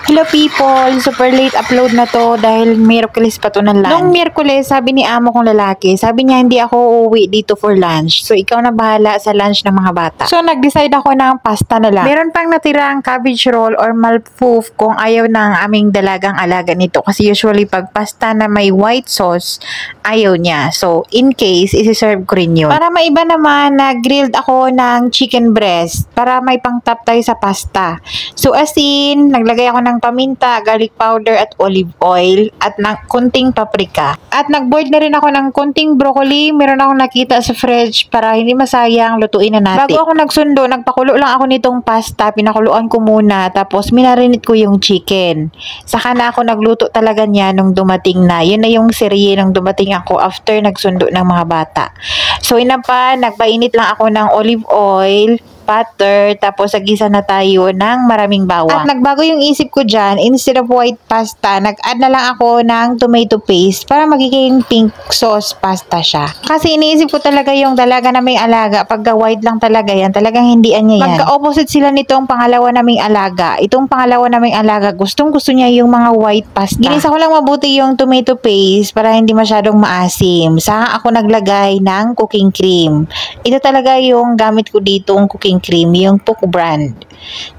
Hello people! Super late upload na to dahil Miyerkules pa to ng lunch. Nung Miyerkules, sabi ni amo kong lalaki, sabi niya hindi ako uuwi dito for lunch. So ikaw na bahala sa lunch ng mga bata. So nag-decide ako ng pasta na lang. Meron pang natirang cabbage roll or malpoof kung ayaw ng aming dalagang alaga nito. Kasi usually pag pasta na may white sauce, ayaw niya. So in case, isi-serve ko rin yun. Para maiba naman, nag-grilled ako ng chicken breast para may pang-top tayo sa pasta. So asin, naglagay ako ng paminta, garlic powder at olive oil at ng kunting paprika. At nag-boil na rin ako ng kunting broccoli. Meron akong nakita sa fridge para hindi masayang, lutuin na natin. Bago ako nagsundo, nagpakulo lang ako nitong pasta. Pinakuluan ko muna tapos minarinate ko yung chicken. Saka na ako nagluto talaga niya nung dumating na. Yun na yung serye nung dumating ako after nagsundo ng mga bata. So ina pa, nagpainit lang ako ng olive oil, butter, tapos nagisa na tayo ng maraming bawang. At nagbago yung isip ko dyan, instead of white pasta, nag-add na lang ako ng tomato paste para magiging pink sauce pasta siya. Kasi iniisip ko talaga yung dalaga na may alaga, pagka white lang talaga yan, talagang hindi niya yan. Magka-opposite sila nitong pangalawa naming alaga. Itong pangalawa naming alaga, gustong-gusto niya yung mga white pasta. Ginisa ko lang mabuti yung tomato paste para hindi masyadong maasim. Saka ako naglagay ng cooking cream. Ito talaga yung gamit ko dito, yung cooking cream, yung Puck brand.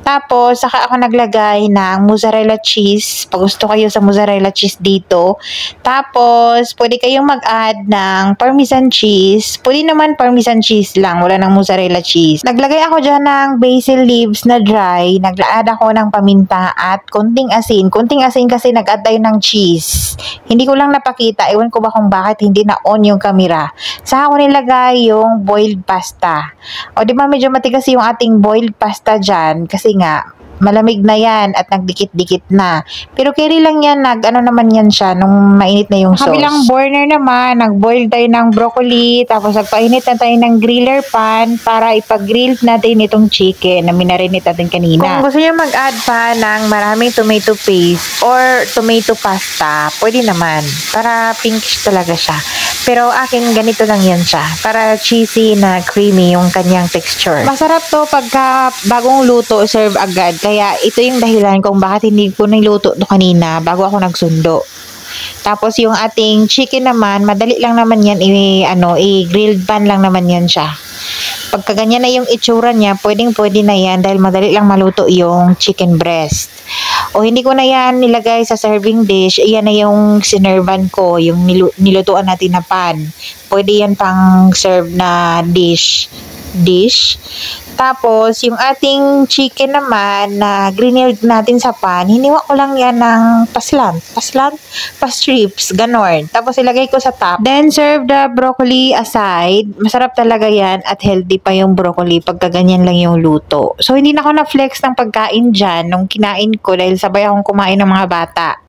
Tapos, saka ako naglagay ng mozzarella cheese. Pag gusto kayo sa mozzarella cheese dito. Tapos, pwede kayong mag-add ng parmesan cheese. Pwede naman parmesan cheese lang. Wala ng mozzarella cheese. Naglagay ako dyan ng basil leaves na dry. Nag-add ako ng paminta at konting asin. Konting asin kasi nag-add tayo ng cheese. Hindi ko lang napakita. Ewan ko ba kung bakit hindi na-on yung camera. Saka ako nilagay yung boiled pasta. O, di ba medyo matigas yung ating boiled pasta dyan kasi nga malamig na yan at nagdikit-dikit na. Pero carry lang yan, nag-ano naman yan siya nung mainit na yung sauce. Kabilang burner naman, nag-boil tayo ng broccoli, tapos nagpainit na tayo ng griller pan para ipag-grill natin itong chicken na minarinate natin kanina. Kung gusto nyo mag-add pa ng maraming tomato paste or tomato pasta, pwede naman. Para pinkish talaga siya. Pero akin ganito lang yan siya. Para cheesy na creamy yung kanyang texture. Masarap to pagka bagong luto, serve agad. Kaya ito yung dahilan kung bakit hindi ko niluto to kanina bago ako nagsundo. Tapos yung ating chicken naman, madali lang naman yan i-grilled pan lang naman yan siya. Pagka ganyan na yung itsura niya, pwedeng-pwede na yan dahil madali lang maluto yung chicken breast. O hindi ko na yan nilagay sa serving dish, iyan na yung sinervan ko, yung nilutuan natin na pan. Pwede yan pang serve na dish. Tapos, yung ating chicken naman na grilled natin sa pan, hiniwa ko lang yan ng pa-strips, ganon. Tapos, ilagay ko sa top. Then, serve the broccoli aside. Masarap talaga yan at healthy pa yung broccoli pagka ganyan lang yung luto. So, hindi na ako na-flex ng pagkain dyan nung kinain ko dahil sabay akong kumain ng mga bata.